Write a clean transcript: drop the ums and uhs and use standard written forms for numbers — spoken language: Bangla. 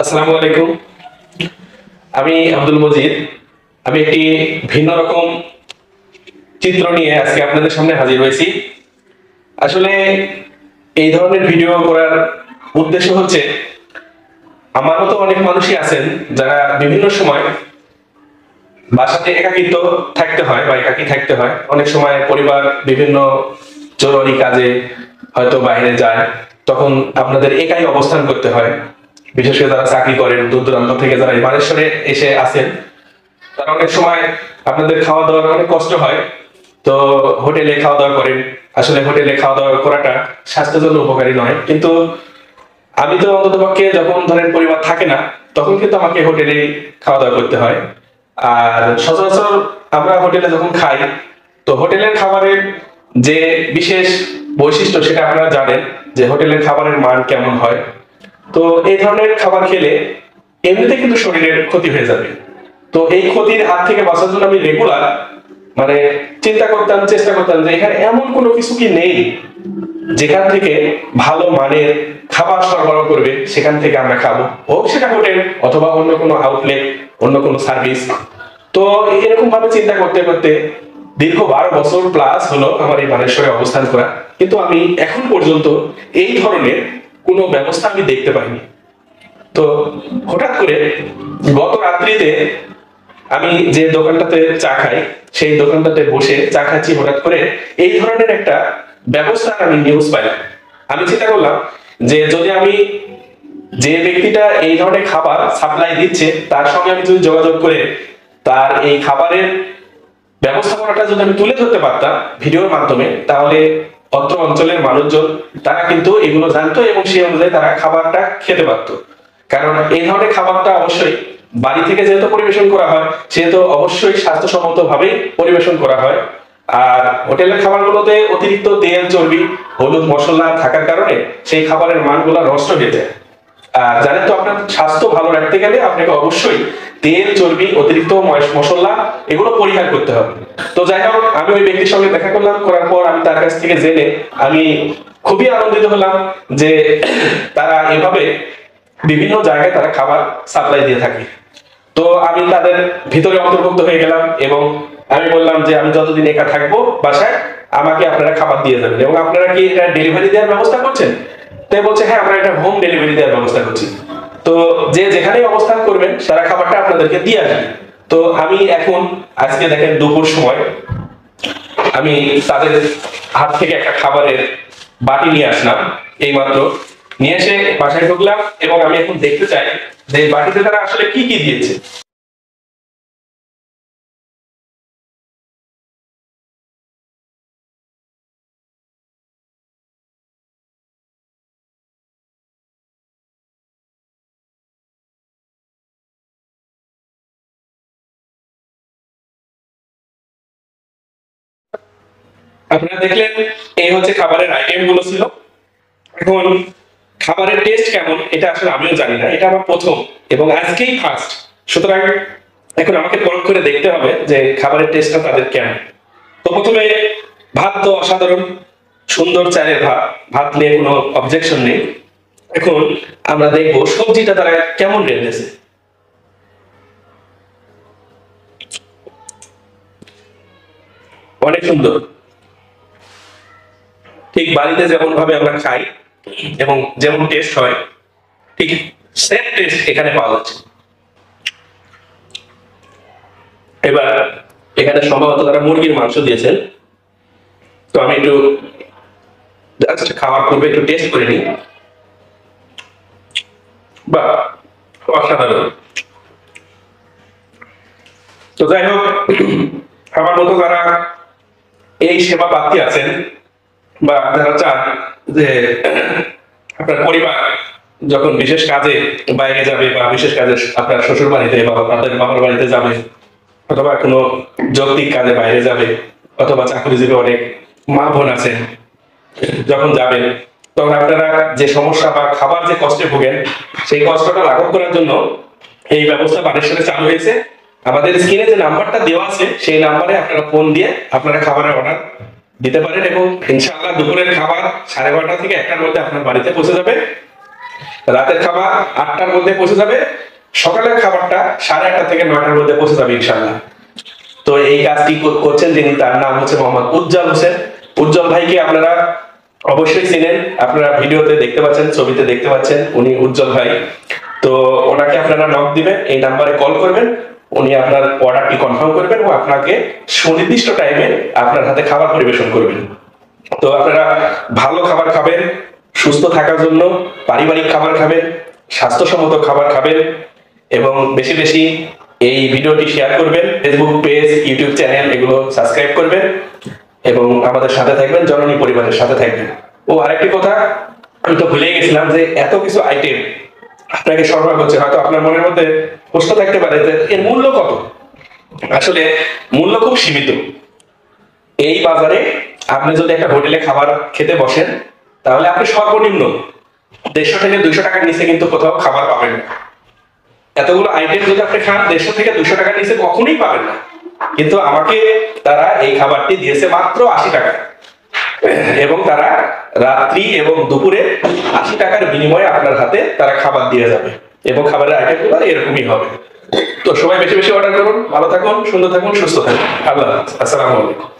আসসালামু আলাইকুম। আমি আব্দুল মজিদ। আমি একটি ভিন্ন রকম চিত্র নিয়ে আজকে আপনাদের সামনে হাজির হয়েছি। আসলে এই ধরনের ভিডিও করার উদ্দেশ্য হচ্ছে, আমার মতো অনেক মানুষই আছেন যারা বিভিন্ন সময় বাসাতে একাকিত্ব থাকতে হয় বা একাকী থাকতে হয়। অনেক সময় পরিবার বিভিন্ন জরুরি কাজে হয়তো বাইরে যায়, তখন আপনাদের একাই অবস্থান করতে হয়। বিশেষ করে যারা চাকরি করেন, দূর দূরান্ত থেকে যারা এই বানেশ্বরে এসে আসেন, তারা অনেক সময় আপনাদের খাওয়া দাওয়ার অনেক কষ্ট হয়। তো হোটেলে খাওয়া দাওয়া করেন। আসলে হোটেলে খাওয়া দাওয়া করাটা স্বাস্থ্যের জন্য উপকারী নয়, কিন্তু আমি তো অন্ততপক্ষে যখন ধরেন পরিবার থাকে না, তখন কিন্তু আমাকে হোটেলে খাওয়া দাওয়া করতে হয়। আর সচরাচর আমরা হোটেলে যখন খাই, তো হোটেলের খাবারের যে বিশেষ বৈশিষ্ট্য সেটা আপনারা জানেন, যে হোটেলের খাবারের মান কেমন হয়। তো এই ধরনের খাবার খেলে এমনিতে কিন্তু শরীরের ক্ষতি হয়ে যাবে। তো এই ক্ষতির হাত থেকে বাঁচার জন্য আমি রেগুলার মানে চেষ্টা করতাম যে এখানে এমন কোনো কিছু কি নেই যেখান থেকে ভালো মানের খাবার সরবরাহ করবে, সেখান থেকে আমরা খাবো, হোক সেটা হোটেল অথবা অন্য কোনো আউটলেট, অন্য কোনো সার্ভিস। তো এরকম ভাবে চিন্তা করতে করতে দীর্ঘ 12 বছর প্লাস হলো আমার এই বানেশ্বরে অবস্থান করা, কিন্তু আমি এখন পর্যন্ত এই ধরনের কোনো ব্যবস্থা আমি দেখতে পাইনি। তো হঠাৎ করে গত রাত্রিতে আমি যে দোকানটাতে চা খাই, সেই দোকানটাতে বসে চা খাচ্ছি, হঠাৎ করে এই ধরনের একটা ব্যবস্থা আমি নিউজ পাইলাম। আমি চিন্তা করলাম যে যদি আমি যে ব্যক্তিটা এই ধরনের খাবার সাপ্লাই দিচ্ছে তার সঙ্গে আমি যদি যোগাযোগ করে তার এই খাবারের ব্যবস্থাপনাটা যদি আমি তুলে ধরতে পারতাম ভিডিওর মাধ্যমে, তাহলে অত্র অঞ্চলের মানুষজন তারা কিন্তু এগুলো জানতো এবং সেই অনুযায়ী তারা খাবারটা খেতে পারতো। কারণ এই ধরনের খাবারটা অবশ্যই বাড়ি থেকে যেহেতু পরিবেশন করা হয়, সেহেতু অবশ্যই স্বাস্থ্যসম্মত ভাবে পরিবেশন করা হয়। আর হোটেলের খাবারগুলোতে অতিরিক্ত তেল, চর্বি, হলুদ, মশলা থাকার কারণে সেই খাবারের মানগুলো নষ্ট হয়ে যায়। আর জানেন তো, আপনার স্বাস্থ্য ভালো রাখতে গেলে আপনাকে অবশ্যই তেল, চর্বি, অতিরিক্ত মশলা এগুলো পরিহার করতে হবে। তো যাই হোক, আমি ওই ব্যক্তির সঙ্গে দেখা করলাম, করার পর আমি তার কাছ থেকে জেনে আমি খুবই আনন্দিত হলাম যে তারা এভাবে বিভিন্ন জায়গায় তারা খাবার সাপ্লাই দিয়ে থাকে। তো আমি তাদের ভিতরে অন্তর্ভুক্ত হয়ে গেলাম এবং আমি বললাম যে আমি যতদিন একা থাকবো বাসায়, আমাকে আপনারা খাবার দিয়ে যাবেন এবং আপনারা কি এটা ডেলিভারি দেওয়ার ব্যবস্থা করছেন? তাই বলছে, হ্যাঁ, আমরা এটা হোম ডেলিভারি দেওয়ার ব্যবস্থা করছি। তো যে যেখানেই অবস্থান করবেন তারা খাবারটা আপনাদেরকে দিয়ে আসবে। তো আমি এখন আজকে দেখেন দুপুর সময় আমি তাদের হাত থেকে একটা খাবারের বাটি নিয়ে আসলাম, এইমাত্র নিয়ে এসে বাসায় ঢুকলাম এবং আমি এখন দেখতে চাই যে এই বাটিতে তারা আসলে কি কি দিয়েছে। আপনারা দেখলেন, এই হচ্ছে খাবারের আইটেম গুলো ছিল। এখন খাবারের টেস্ট কেমন এটা আসলে আমিও জানি না, এটা আমার প্রথম এবং আজকেই ফার্স্ট। সুতরাং এখন আমাকে পরখ করে দেখতে হবে যে খাবারের টেস্টটা তাদের কেমন। তো প্রথমে ভাত তো অসাধারণ সুন্দর, চালের ভাত, ভাত নিয়ে কোনো অবজেকশন নেই। এখন আমরা দেখবো সবজিটা তারা কেমন রেঁধেছে। অনেক সুন্দর, ঠিক বাড়িতে যেমন ভাবে আমরা খাই এবং যেমন টেস্ট হয়, ঠিক সেম টেস্ট এখানে পাওয়া যাচ্ছে। এবার এখানে সম্ভবত তারা মুরগির মাংস দিয়েছেন, তো আমি একটু খাওয়ার পূর্বে একটু টেস্ট করে নিই। বা অসাধারণ। তো যাই হোক, আমার মতো যারা এই সেবা প্রার্থী আছেন বা যারা চান যে আপনার পরিবার যখন বিশেষ কাজে বাইরে যাবে বা বিশেষ কাজে আপনার শ্বশুর বাড়িতে বা আপনাদের বাবার বাড়িতে যাবে, অথবা কোনো যৌক্তিক কাজে বাইরে যাবে, অথবা চাকরিজীবী অনেক মা বোন আছেন, যখন যাবেন তখন আপনারা যে সমস্যা বা খাবার যে কষ্টে ভোগেন, সেই কষ্টটা লাঘব করার জন্য এই ব্যবস্থা বানেশ্বরে চালু হয়েছে। আমাদের স্ক্রিনে যে নাম্বারটা দেওয়া আছে সেই নাম্বারে আপনারা ফোন দিয়ে আপনারা খাবারের অর্ডার দিতে পারেন এবং ইনশাআল্লাহ দুপুরের খাবার 12:30 থেকে 1টার মধ্যে আপনার বাড়িতে পৌঁছে যাবে। রাতের খাবার 8টার মধ্যে পৌঁছে যাবে, সকালের খাবারটা 8:30 থেকে 9টার মধ্যে পৌঁছে যাবে ইনশাআল্লাহ। তো এই কাজটি করছেন যিনি, তার নাম হচ্ছে মোহাম্মদ উজ্জ্বল হোসেন। উজ্জ্বল ভাইকে আপনারা অবশ্যই চিনেন, আপনারা ভিডিওতে দেখতে পাচ্ছেন, ছবিতে দেখতে পাচ্ছেন, উনি উজ্জ্বল ভাই। তো ওনাকে আপনারা নক দিবেন, এই নাম্বারে কল করবেন, উনি আপনার অর্ডারটি কনফার্ম করবেন ও আপনাকে সুনির্দিষ্ট টাইমে আপনার হাতে খাবার পরিবেশন করবেন। তো আপনারা ভালো খাবার খাবেন, সুস্থ থাকার জন্য পারিবারিক খাবার খাবেন, স্বাস্থ্যসম্মত খাবার খাবেন, এবং বেশি বেশি এই ভিডিওটি শেয়ার করবেন, ফেসবুক পেজ, ইউটিউব চ্যানেল এগুলো সাবস্ক্রাইব করবেন এবং আমাদের সাথে থাকবেন, জননী পরিবারের সাথে থাকবেন। ও আরেকটি কথা আমি তো ভুলেই গেছিলাম, যে এত কিছু আইটেম আপনাকে সরবরাহ করছে, হয়তো আপনার মনের মধ্যে প্রশ্ন থাকতে পারে যে এর মূল্য কত। আসলে মূল্য খুব সীমিত। এই বাজারে আপনি যদি একটা হোটেলে খাবার খেতে বসেন, তাহলে আপনি সর্বনিম্ন 150 থেকে 200 টাকার নিচে কিন্তু কোথাও খাবার পাবেন না। এতগুলো আইটেম যদি আপনি খান, 150 থেকে 200 টাকার নিচে কখনোই পাবেন না। কিন্তু আমাকে তারা এই খাবারটি দিয়েছে মাত্র 80 টাকা, এবং তারা রাত্রি এবং দুপুরে 80 টাকার বিনিময়ে আপনার হাতে তারা খাবার দিয়ে যাবে, এবং খাবারের আইটেমগুলো এরকমই হবে। তো সবাই বেশি বেশি অর্ডার করুন, ভালো থাকুন, সুন্দর থাকুন, সুস্থ থাকুন। আল্লাহ হাফেজ, আসসালামু আলাইকুম।